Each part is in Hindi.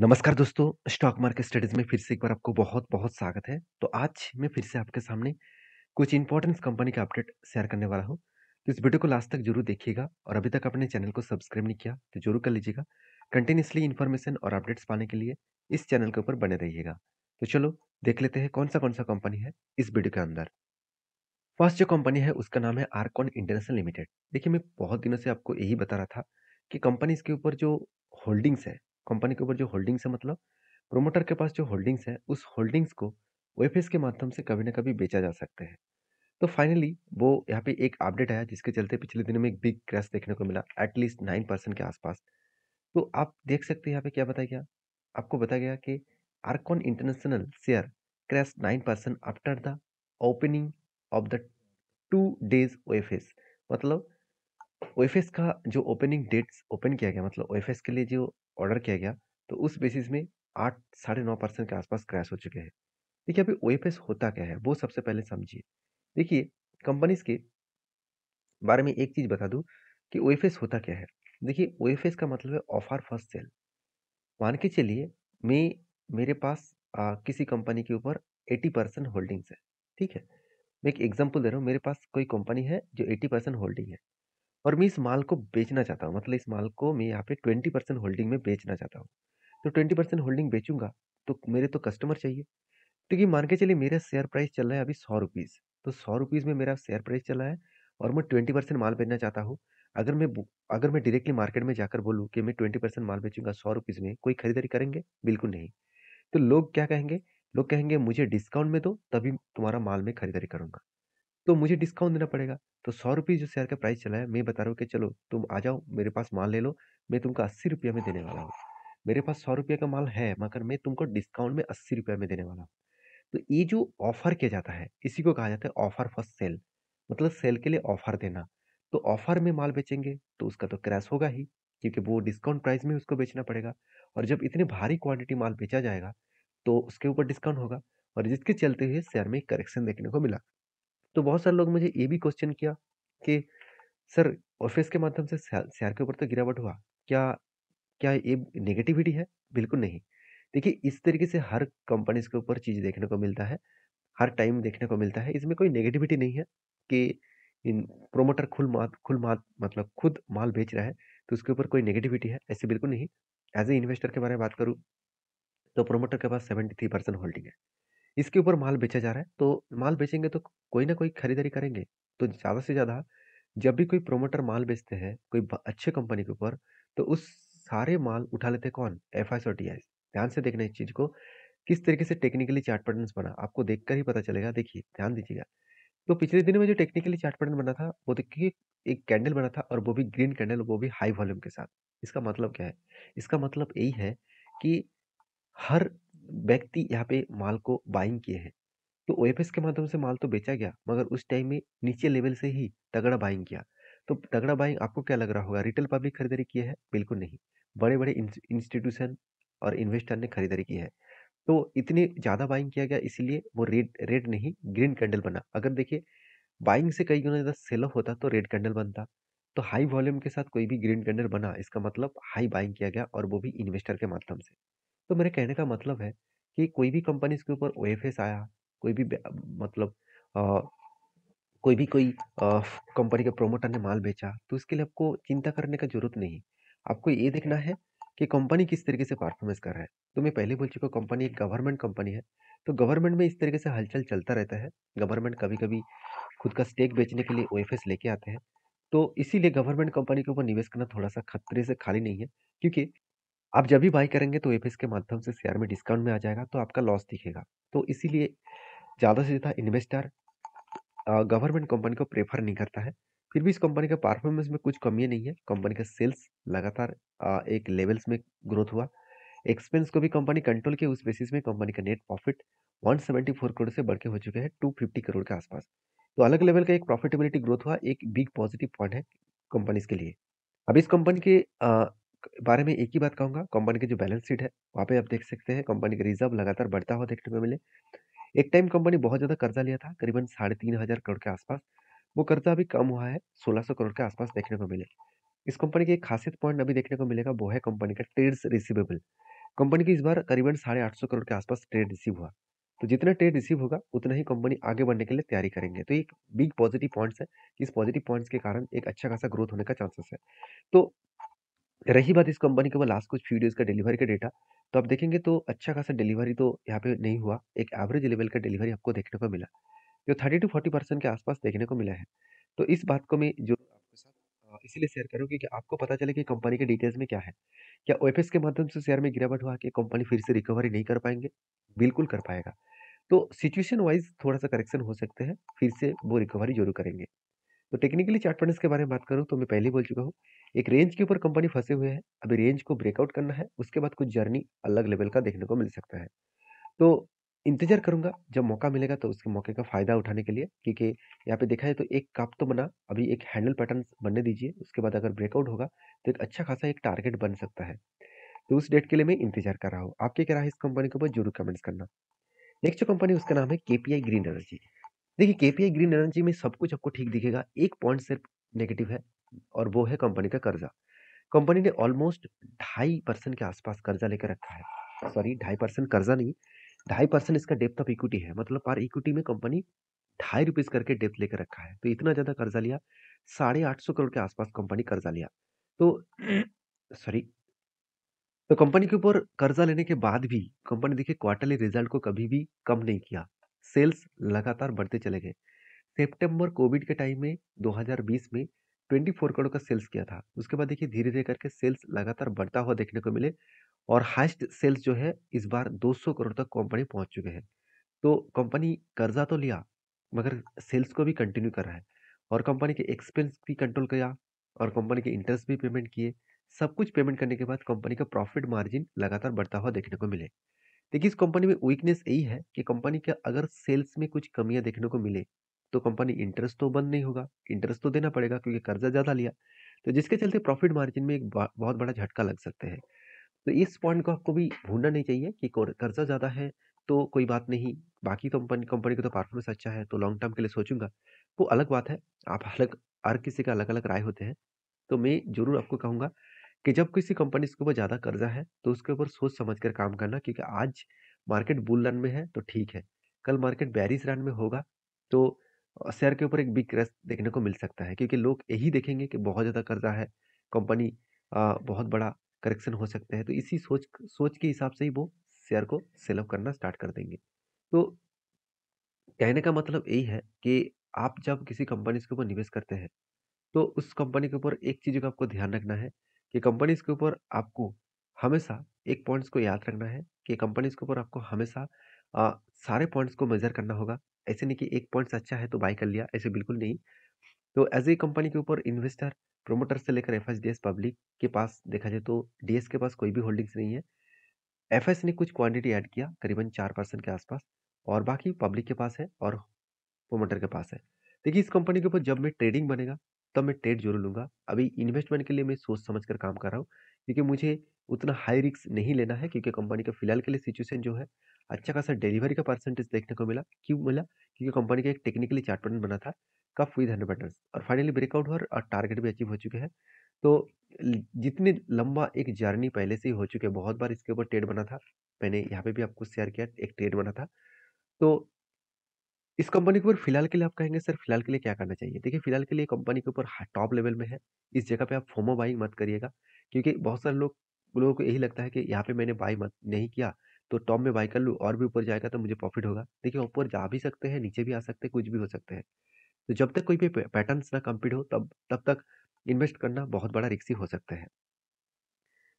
नमस्कार दोस्तों, स्टॉक मार्केट स्टडीज़ में फिर से एक बार आपको बहुत-बहुत स्वागत है। तो आज मैं फिर से आपके सामने कुछ इम्पोर्टेंट कंपनी का अपडेट शेयर करने वाला हूँ। तो इस वीडियो को लास्ट तक ज़रूर देखिएगा और अभी तक आपने चैनल को सब्सक्राइब नहीं किया, तो ज़रूर कर लीजिएगा। कंटिन्यूअसली इन्फॉर्मेशन और अपडेट्स पाने के लिए इस चैनल के ऊपर बने रहिएगा। तो चलो देख लेते हैं कौन-सा कंपनी है इस वीडियो के अंदर। फर्स्ट जो कंपनी है उसका नाम है आर्कॉन इंटरनेशनल लिमिटेड। देखिए, मैं बहुत दिनों से आपको यही बता रहा था कि कंपनीज़ के ऊपर जो होल्डिंग्स है, कंपनी के ऊपर जो होल्डिंग्स है मतलब प्रोमोटर के पास जो होल्डिंग्स है, उस होल्डिंग्स को ओएफएस के माध्यम से कभी न कभी बेचा जा सकता है। तो फाइनली वो यहाँ पे एक अपडेट आया जिसके चलते पिछले दिनों में एक बिग क्रैश देखने को मिला एटलीस्ट 9% के आसपास। तो आप देख सकते हैं यहाँ पे क्या बताया गया? आपको बताया गया कि आर्कॉन international share crash 9% after the opening of the 2 days OFS. मतलब ओएफएस का जो ओपनिंग डेट्स ओपन किया गया मतलब ओएफएस के लिए जो ऑर्डर किया गया, तो उस बेसिस में 8 साढ़े 9% के आसपास क्रैश हो चुके हैं। देखिए, अभी ओएफएस होता क्या है, वो सबसे पहले समझिए। देखिए, कंपनीज़ के बारे में एक चीज़ बता दूँ कि ओएफएस होता क्या है? देखिए, ओएफएस का मतलब है ऑफर फर्स्ट सेल। मान के चलिए मैं मेरे पास किसी कंपनी के ऊपर 80% होल्डिंग्स है, ठीक है? मैं एक एग्ज़ाम्पल दे रहा हूँ, मेरे पास कोई कंपनी है जो 80% होल्डिंग है और मैं इस माल को बेचना चाहता हूँ, मतलब इस माल को मैं यहाँ पे 20% होल्डिंग में बेचना चाहता हूँ। तो 20% होल्डिंग बेचूँगा, तो मेरे तो कस्टमर चाहिए। देखिए, मान के चलिए मेरा शेयर प्राइस चल रहा है अभी ₹100, तो ₹100 में मेरा शेयर प्राइस चला है और मैं 20% माल बेचना चाहता हूँ। अगर मैं डायरेक्टली मार्केट में जाकर बोलूँ कि मैं 20% माल बेचूँगा ₹100 में, कोई खरीदारी करेंगे? बिल्कुल नहीं। तो लोग क्या कहेंगे? लोग कहेंगे मुझे डिस्काउंट में दो, तभी तुम्हारा माल मैं खरीदारी करूँगा। तो मुझे डिस्काउंट देना पड़ेगा। तो ₹100 जो शेयर का प्राइस चला है, मैं बता रहा हूँ कि चलो तुम आ जाओ, मेरे पास माल ले लो, मैं तुमको ₹80 में देने वाला हूँ। मेरे पास ₹100 का माल है, मगर मैं तुमको डिस्काउंट में ₹80 में देने वाला हूँ। तो ये जो ऑफर किया जाता है, इसी को कहा जाता है ऑफर फॉर सेल, मतलब सेल के लिए ऑफर देना। तो ऑफर में माल बेचेंगे तो उसका तो क्रैश होगा ही, क्योंकि वो डिस्काउंट प्राइस में उसको बेचना पड़ेगा और जब इतनी भारी क्वांटिटी माल बेचा जाएगा तो उसके ऊपर डिस्काउंट होगा और जिसके चलते हुए शेयर में करेक्शन देखने को मिला। तो बहुत सारे लोग मुझे ये भी क्वेश्चन किया कि सर, ऑफिस के माध्यम से शेयर के ऊपर तो गिरावट हुआ, क्या क्या ये नेगेटिविटी है? बिल्कुल नहीं। देखिए, इस तरीके से हर कंपनीज के ऊपर चीज देखने को मिलता है, हर टाइम देखने को मिलता है। इसमें कोई नेगेटिविटी नहीं है कि इन प्रोमोटर खुल माल मतलब खुद माल बेच रहा है, तो उसके ऊपर कोई नेगेटिविटी है, ऐसे बिल्कुल नहीं। एज़ ए इन्वेस्टर के बारे में बात करूँ, तो प्रोमोटर के पास 73% होल्डिंग है। इसके ऊपर माल बेचा जा रहा है, तो माल बेचेंगे तो कोई ना कोई खरीदारी करेंगे। तो ज़्यादा से ज़्यादा जब भी कोई प्रोमोटर माल बेचते हैं, कोई अच्छे कंपनी के ऊपर, तो उस सारे माल उठा लेते हैं कौन? एफआईएस और टीआईएस। ध्यान से देखना इस चीज़ को, किस तरीके से टेक्निकली चार्ट पैटर्न्स बना, आपको देखकर ही पता चलेगा। देखिए, ध्यान दीजिएगा। तो पिछले दिनों में जो टेक्निकली चार्ट पैटर्न बना था, वो देखिए एक कैंडल बना था और वो भी ग्रीन कैंडल, वो भी हाई वॉल्यूम के साथ। इसका मतलब क्या है? इसका मतलब यही है कि हर व्यक्ति यहाँ पे माल को बाइंग किए हैं। तो ओएफएस के माध्यम से माल तो बेचा गया, मगर उस टाइम में नीचे लेवल से ही तगड़ा बाइंग किया। तो तगड़ा बाइंग आपको क्या लग रहा होगा, रिटेल पब्लिक खरीदारी की है? बिल्कुल नहीं। बड़े-बड़े इंस्टीट्यूशन और इन्वेस्टर ने खरीदारी की है। तो इतनी ज़्यादा बाइंग किया गया, इसीलिए वो रेड रेड नहीं ग्रीन कैंडल बना। अगर देखिए बाइंग से कई गुना ज़्यादा सेल ऑफ होता तो रेड कैंडल बनता। तो हाई वॉल्यूम के साथ कोई भी ग्रीन कैंडल बना, इसका मतलब हाई बाइंग किया गया और वो भी इन्वेस्टर के माध्यम से। तो मेरे कहने का मतलब है कि कोई भी कंपनीज़ के ऊपर ओएफएस आया, कोई भी मतलब अ, कोई कंपनी के प्रोमोटर ने माल बेचा, तो इसके लिए आपको चिंता करने का ज़रूरत नहीं। आपको ये देखना है कि कंपनी किस तरीके से परफ़ॉर्मेंस कर रहा है। तो मैं पहले बोल चुका हूँ, कंपनी एक गवर्नमेंट कंपनी है, तो गवर्नमेंट में इस तरीके से हलचल चलता रहता है। गवर्नमेंट कभी-कभी खुद का स्टेक बेचने के लिए ओएफएस लेके आते हैं। तो इसीलिए गवर्नमेंट कंपनी के ऊपर निवेश करना थोड़ा-सा खतरे से खाली नहीं है, क्योंकि आप जब भी बाय करेंगे तो एफएस के माध्यम से शेयर में डिस्काउंट में आ जाएगा, तो आपका लॉस दिखेगा। तो इसीलिए ज़्यादा से ज़्यादा इन्वेस्टर गवर्नमेंट कंपनी को प्रेफर नहीं करता है। फिर भी इस कंपनी का परफॉर्मेंस में कुछ कमियाँ नहीं है। कंपनी का सेल्स लगातार एक लेवल्स में ग्रोथ हुआ। एक्सपेंस को भी कंपनी कंट्रोल के उस बेसिस में कंपनी का नेट प्रॉफिट 174 करोड़ से बढ़ के हो चुके हैं 250 करोड़ के आसपास। तो अलग लेवल का एक प्रॉफिटेबिलिटी ग्रोथ हुआ, एक बिग पॉजिटिव पॉइंट है कंपनीज़ के लिए। अब इस कंपनी के बारे में एक ही बात कहूँगा, कंपनी की जो बैलेंस शीट है, वहाँ पे आप देख सकते हैं कंपनी का रिज़र्व लगातार बढ़ता हुआ देखने को मिले। एक टाइम कंपनी बहुत ज़्यादा कर्ज़ा लिया था, करीबन साढ़े 3,000 करोड़ के आसपास। वो कर्ज़ा अभी कम हुआ है, 1,600 करोड़ के आसपास देखने को मिले। इस कंपनी की एक खासियत पॉइंट अभी देखने को मिलेगा, वो है कंपनी का ट्रेड्स रिसीवेबल। कंपनी की इस बार करीबन 850 करोड़ के आसपास ट्रेड रिसीव हुआ। तो जितना ट्रेड रिसीव होगा, उतना ही कंपनी आगे बढ़ने के लिए तैयारी करेंगे। तो एक बिग पॉजिटिव पॉइंट्स है, इस पॉजिटिव पॉइंट्स के कारण एक अच्छा खासा ग्रोथ होने का चांसेस है। तो रही बात इस कंपनी के वो लास्ट कुछ फ्यू डेज़ का डिलीवरी का डेटा, तो आप देखेंगे तो अच्छा खासा डिलीवरी तो यहाँ पे नहीं हुआ, एक एवरेज लेवल का डिलीवरी आपको देखने को मिला, जो 30 टू 40% के आसपास देखने को मिला है। तो इस बात को मैं जो आपके साथ इसीलिए शेयर कर रहा हूँ क्योंकि आपको पता चले कि कंपनी के डिटेल्स में क्या है। क्या ओएफएस के माध्यम से शेयर में गिरावट हुआ कि कंपनी फिर से रिकवरी नहीं कर पाएँगे? बिल्कुल कर पाएगा। तो सिचुएशन वाइज़ थोड़ा-सा करेक्शन हो सकते हैं, फिर से वो रिकवरी ज़रूर करेंगे। तो टेक्निकली चार्ट पैटर्न्स के बारे में बात करूँ तो मैं पहले ही बोल चुका हूँ, एक रेंज के ऊपर कंपनी फँसे हुए हैं, अभी रेंज को ब्रेकआउट करना है, उसके बाद कुछ जर्नी अलग लेवल का देखने को मिल सकता है। तो इंतज़ार करूँगा जब मौका मिलेगा तो उसके मौके का फ़ायदा उठाने के लिए क्योंकि यहाँ पे देखा जाए तो एक काप तो बना, अभी एक हैंडल पैटर्न्स बनने दीजिए, उसके बाद अगर ब्रेकआउट होगा तो एक अच्छा खासा एक टारगेट बन सकता है। तो उस डेट के लिए मैं इंतज़ार कर रहा हूँ। आपकी क्या राय है इस कंपनी के ऊपर ज़रूर कमेंट्स करना। नेक्स्ट जो कंपनी है उसका नाम है केपीआई ग्रीन एनर्जी। देखिए केपीआई ग्रीन एनर्जी में सब कुछ आपको ठीक दिखेगा, एक पॉइंट सिर्फ नेगेटिव है और वो है कंपनी का कर्जा। कंपनी ने ऑलमोस्ट 2.5% के आसपास कर्जा लेकर रखा है। सॉरी 2.5% कर्जा नहीं, 2.5% इसका डेप्थ ऑफ इक्विटी है, मतलब पर इक्विटी में कंपनी ₹2.5 करके डेप्थ लेकर रखा है। तो इतना ज़्यादा कर्जा लिया, 850 करोड़ के आसपास कंपनी कर्जा लिया। तो सॉरी, तो कंपनी के ऊपर कर्जा लेने के बाद भी कंपनी देखिए क्वार्टरली रिजल्ट को कभी भी कम नहीं किया। सेल्स लगातार बढ़ते चले गए। सितंबर कोविड के टाइम में 2020 में 24 करोड़ का सेल्स किया था। उसके बाद देखिए धीरे-धीरे करके सेल्स लगातार बढ़ता हुआ देखने को मिले और हाईएस्ट सेल्स जो है इस बार 200 करोड़ तक कंपनी पहुँच चुके हैं। तो कंपनी कर्जा तो लिया, मगर सेल्स को भी कंटिन्यू कर रहा है और कंपनी के एक्सपेंस भी कंट्रोल किया और कंपनी के इंटरेस्ट भी पेमेंट किए। सब कुछ पेमेंट करने के बाद कंपनी का प्रॉफिट मार्जिन लगातार बढ़ता हुआ देखने को मिले। देखिए इस कंपनी में वीकनेस यही है कि कंपनी के अगर सेल्स में कुछ कमियां देखने को मिले तो कंपनी इंटरेस्ट तो बंद नहीं होगा, इंटरेस्ट तो देना पड़ेगा क्योंकि कर्जा ज्यादा लिया। तो जिसके चलते प्रॉफिट मार्जिन में एक बहुत बड़ा झटका लग सकते हैं। तो इस पॉइंट को आपको भी भूलना नहीं चाहिए कि कर्जा ज्यादा है तो कोई बात नहीं, बाकी कंपनी कंपनी का तो परफॉर्मेंस अच्छा है तो लॉन्ग टर्म के लिए सोचूंगा, वो अलग बात है। आप अलग, हर किसी का अलग अलग राय होते हैं। तो मैं जरूर आपको कहूंगा कि जब किसी कंपनी के ऊपर ज़्यादा कर्जा है, तो उसके ऊपर सोच समझ कर काम करना क्योंकि आज मार्केट बुल रन में है तो ठीक है। कल मार्केट बेयरिश रन में होगा तो शेयर के ऊपर एक बिग क्रैश देखने को मिल सकता है क्योंकि लोग यही देखेंगे कि बहुत ज़्यादा कर्जा है, कंपनी बहुत बड़ा करेक्शन हो सकता है। तो इसी सोच सोच के हिसाब से ही वो शेयर को सेल ऑफ करना स्टार्ट कर देंगे। तो कहने का मतलब यही है कि आप जब किसी कंपनी के ऊपर निवेश करते हैं तो उस कंपनी के ऊपर एक चीज़ का आपको ध्यान रखना है कि कंपनीज़ के ऊपर आपको हमेशा एक पॉइंट्स को याद रखना है कि कंपनीज़ के ऊपर आपको हमेशा अ, सारे पॉइंट्स को मेज़र करना होगा। ऐसे नहीं कि एक पॉइंट्स अच्छा है तो बाय कर लिया, ऐसे बिल्कुल नहीं। तो एज़ ए कंपनी के ऊपर इन्वेस्टर, प्रोमोटर से लेकर एफएसडीएस पब्लिक के पास देखा जाए तो डीएस के पास कोई भी होल्डिंग्स नहीं है। एफएस ने कुछ क्वांटिटी ऐड किया करीबन 4% के आसपास और बाकी पब्लिक के पास है और प्रोमोटर के पास है। देखिए इस कंपनी के ऊपर जब मैं ट्रेडिंग बनेगा तब मैं ट्रेड ज़रूर लूँगा। अभी इन्वेस्टमेंट के लिए मैं सोच समझ कर काम कर रहा हूँ क्योंकि मुझे उतना हाई रिस्क नहीं लेना है क्योंकि कंपनी का फिलहाल के लिए सिचुएशन जो है अच्छा खासा डिलीवरी का परसेंटेज देखने को मिला। क्यों मिला? क्योंकि कंपनी का एक टेक्निकली चार्ट पैटर्न बना था कप विद 100 पैटर्न्स और फाइनली ब्रेकआउट हुआ और टारगेट भी अचीव हो चुके हैं। तो जितने लंबा एक जर्नी पहले से ही हो चुके हैं, बहुत बार इसके ऊपर ट्रेड बना था। मैंने यहाँ पे भी आपको शेयर किया एक ट्रेड बना था। तो इस कंपनी के ऊपर फिलहाल के लिए आप कहेंगे सर फिलहाल के लिए क्या करना चाहिए? देखिए फिलहाल के लिए कंपनी के ऊपर टॉप लेवल में है। इस जगह पे आप फोमो बाइंग मत करिएगा क्योंकि बहुत सारे लोगों को यही लगता है कि यहाँ पे मैंने बाय मत नहीं किया तो टॉप में बाय कर लूँ और भी ऊपर जाएगा तो मुझे प्रॉफिट होगा। देखिए ऊपर जा भी सकते हैं, नीचे भी आ सकते हैं, कुछ भी हो सकते हैं। तो जब तक कोई भी पैटर्न्स ना कंप्लीट हो तब तक इन्वेस्ट करना बहुत बड़ा रिस्की हो सकता है।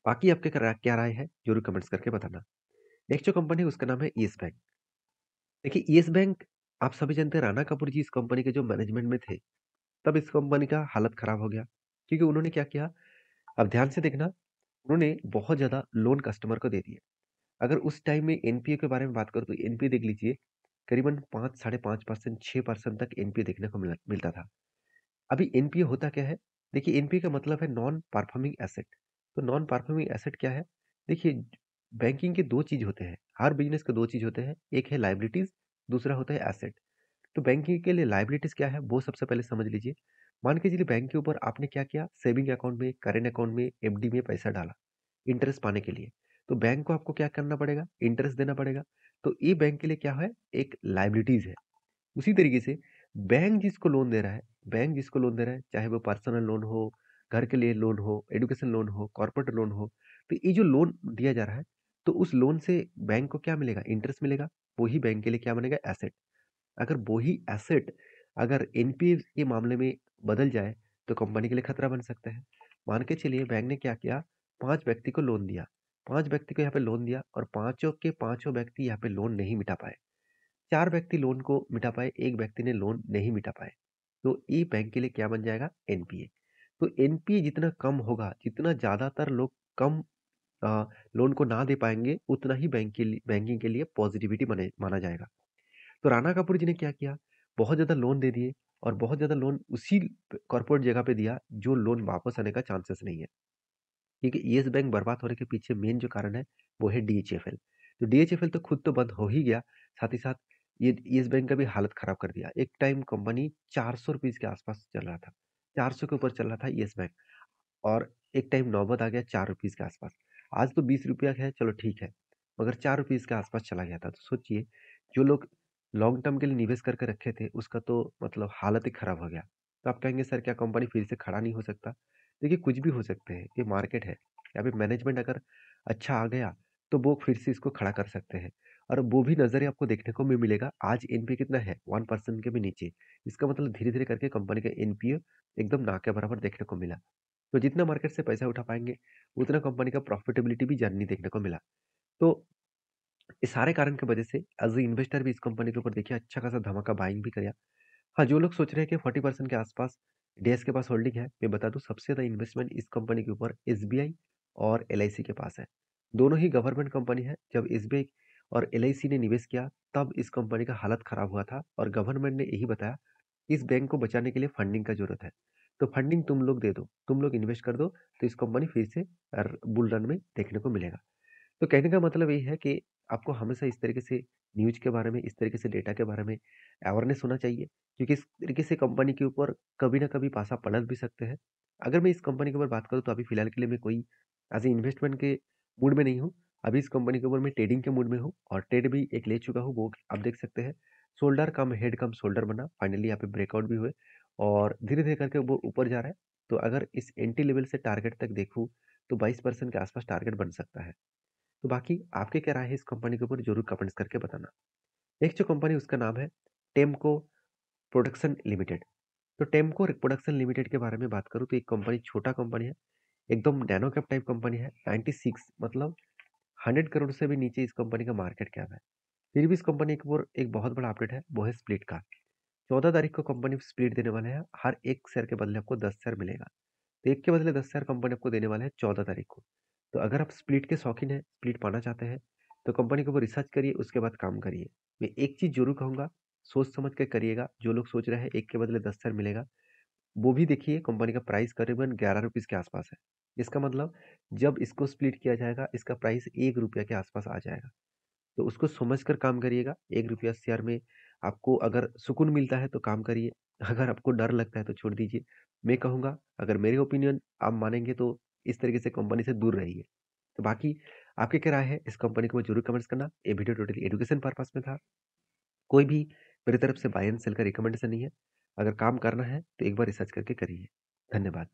बाकी आपके क्या राय है जरूर कमेंट्स करके बताना। नेक्स्ट जो कंपनी है उसका नाम है येस बैंक। देखिए येस बैंक, आप सभी जानते हैं राणा कपूर जी इस कंपनी के जो मैनेजमेंट में थे तब इस कंपनी का हालत खराब हो गया क्योंकि उन्होंने क्या किया, अब ध्यान से देखना, उन्होंने बहुत ज़्यादा लोन कस्टमर को दे दिए। अगर उस टाइम में एनपीए के बारे में बात करूँ तो एनपीए देख लीजिए, करीबन 5 साढ़े 5% 6% तक एनपीए देखने को मिलता था। अभी एनपीए होता क्या है? देखिए एनपीए का मतलब है नॉन परफॉर्मिंग एसेट। तो नॉन परफॉर्मिंग एसेट क्या है? देखिए बैंकिंग के 2 चीज़ होते हैं, हर बिज़नेस के 2 चीज़ होते हैं, एक है लायबिलिटीज़, दूसरा होता है एसेट। तो बैंकिंग के लिए लायबिलिटीज़ क्या है वो सबसे पहले समझ लीजिए। मान के चलिए बैंक के ऊपर आपने क्या किया, सेविंग अकाउंट में, करेंट अकाउंट में, एफडी में पैसा डाला, इंटरेस्ट पाने के लिए। तो बैंक को आपको क्या करना पड़ेगा? इंटरेस्ट देना पड़ेगा। तो ये बैंक के लिए क्या है? एक लायबिलिटीज़ है। उसी तरीके से बैंक जिसको लोन दे रहा है, चाहे वो पर्सनल लोन हो, घर के लिए लोन हो, एजुकेशन लोन हो, कॉर्पोरेट लोन हो, तो ये जो लोन दिया जा रहा है, तो उस लोन से बैंक को क्या मिलेगा? इंटरेस्ट मिलेगा। वही बैंक के लिए क्या बनेगा? एसेट। अगर वही एसेट अगर एनपीए के मामले में बदल जाए, तो कंपनी के लिए खतरा बन सकता है। मान के चलिए बैंक ने क्या किया, 5 व्यक्ति को लोन दिया। 5 व्यक्ति को यहाँ पे लोन दिया और पाँचों के पाँचों व्यक्ति यहाँ पे लोन नहीं मिटा पाए। 4 व्यक्ति लोन को मिटा पाए, 1 व्यक्ति ने लोन नहीं मिटा पाए। तो ये बैंक के लिए क्या बन जाएगा? एनपीए। तो एनपीए जितना कम होगा, जितना ज़्यादातर लोग कम लोन को ना दे पाएँगे, उतना ही बैंकिंग के लिए पॉजिटिविटी बने माना जाएगा। तो राणा कपूर जी ने क्या किया, बहुत ज़्यादा लोन दे दिए और बहुत ज़्यादा लोन उसी कॉर्पोरेट जगह पे दिया, जो लोन वापस आने का चांसेस नहीं है। क्योंकि येस बैंक बर्बाद होने के पीछे मेन जो कारण है, वो है डीएचएफएल। तो डीएचएफएल तो खुद तो बंद हो ही गया, साथ ही साथ ये येस बैंक का भी हालत खराब कर दिया। एक टाइम कंपनी ₹400 के आसपास चल रहा था, 400 के ऊपर चल रहा था येस बैंक। और एक टाइम नौबत आ गया ₹4 के आसपास। आज तो ₹20 है, चलो ठीक है, मगर ₹4 के आसपास चला गया था। तो सोचिए, जो लोग लॉन्ग टर्म के लिए निवेश करके रखे थे, उसका तो मतलब हालत ही खराब हो गया। तो आप कहेंगे सर क्या कंपनी फिर से खड़ा नहीं हो सकता? देखिए कुछ भी हो सकते हैं, ये मार्केट है। यहाँ पे मैनेजमेंट अगर अच्छा आ गया, तो वो फिर से इसको खड़ा कर सकते हैं। और वो भी नज़रिया आपको देखने को भी मिलेगा, आज एनपीए कितना है? 1% के भी नीचे। इसका मतलब धीरे-धीरे करके कंपनी का एनपीए एकदम ना के बराबर देखने को मिला। तो जितना मार्केट से पैसा उठा पाएँगे, उतना कंपनी का प्रॉफिटेबिलिटी भी जर्नी देखने को मिला। तो इस सारे कारण की वजह से एज़ अ इन्वेस्टर भी इस कंपनी के ऊपर देखिए अच्छा खासा धमाका बाइंग भी किया। हाँ, जो लोग सोच रहे हैं कि 40% के आसपास डीएस के पास होल्डिंग है, मैं बता दूँ सबसे ज़्यादा इन्वेस्टमेंट इस कंपनी के ऊपर एसबीआई और एलआईसी के पास है। दोनों ही गवर्नमेंट कंपनी है। जब एसबीआई और एलआईसी ने निवेश किया, तब इस कंपनी का हालत खराब हुआ था और गवर्नमेंट ने यही बताया, इस बैंक को बचाने के लिए फंडिंग का ज़रूरत है। तो फंडिंग तुम लोग दे दो, तुम लोग इन्वेस्ट कर दो, तो इस कंपनी फिर से बुल रन में देखने को मिलेगा। तो कहने का मतलब यही है कि आपको हमेशा इस तरीके से न्यूज़ के बारे में, इस तरीके से डेटा के बारे में अवेयरनेस होना चाहिए, क्योंकि इस तरीके से कंपनी के ऊपर कभी ना कभी पासा पलट भी सकते हैं। अगर मैं इस कंपनी के ऊपर बात करूँ तो अभी फ़िलहाल के लिए मैं कोई एज़ ए इन्वेस्टमेंट के मूड में नहीं हूँ। अभी इस कंपनी के ऊपर मैं ट्रेडिंग के मूड में हूँ और ट्रेड भी एक ले चुका हूँ, वो आप देख सकते हैं। शोल्डर कम हेड कम शोल्डर बना, फाइनली यहाँ पे ब्रेकआउट भी हुए और धीरे-धीरे करके वो ऊपर जा रहा है। तो अगर इस एंट्री लेवल से टारगेट तक देखूँ, तो 22% के आसपास टारगेट बन सकता है। तो बाकी आपकी क्या राय है इस कंपनी के ऊपर ज़रूर कमेंट्स करके बताना। नेक्स्ट जो कंपनी उसका नाम है टेम्को प्रोडक्शन लिमिटेड। तो टेम्को प्रोडक्शन लिमिटेड के बारे में बात करूँ तो एक कंपनी छोटा कंपनी है, एकदम नैनो कैप टाइप कंपनी है। 96 मतलब 100 करोड़ से भी नीचे इस कंपनी का मार्केट कैप है। फिर भी इस कंपनी के ऊपर एक बहुत बड़ा अपडेट है, वो है स्प्लिट का। 14 तारीख को कंपनी स्प्लिट देने वाले हैं, हर एक शेयर के बदले आपको 10 शेयर मिलेगा। तो एक के बदले 10 शेयर कंपनी आपको देने वाला है 14 तारीख को। तो अगर आप स्प्लिट के शौकीन हैं, स्प्लिट पाना चाहते हैं, तो कंपनी के ऊपर रिसर्च करिए, उसके बाद काम करिए। मैं एक चीज़ ज़रूर कहूँगा, सोच समझ के करिएगा। जो लोग सोच रहे हैं एक के बदले 10 शेयर मिलेगा, वो भी देखिए कंपनी का प्राइस करीबन ₹11 के आसपास है। इसका मतलब जब इसको स्प्लिट किया जाएगा, इसका प्राइस ₹1 के आसपास आ जाएगा। तो उसको समझकर काम करिएगा। ₹1 शेयर में आपको अगर सुकून मिलता है तो काम करिए, अगर आपको डर लगता है तो छोड़ दीजिए। मैं कहूँगा अगर मेरे ओपिनियन आप मानेंगे तो इस तरीके से कंपनी से दूर रहिए। तो बाकी आपकी क्या राय है इस कंपनी को ज़रूर कमेंट्स करना। ये वीडियो टोटली एजुकेशन पर्पस में था। कोई भी मेरी तरफ से बाय एंड सेल का रिकमेंडेशन नहीं है। अगर काम करना है तो एक बार रिसर्च करके करिए। धन्यवाद।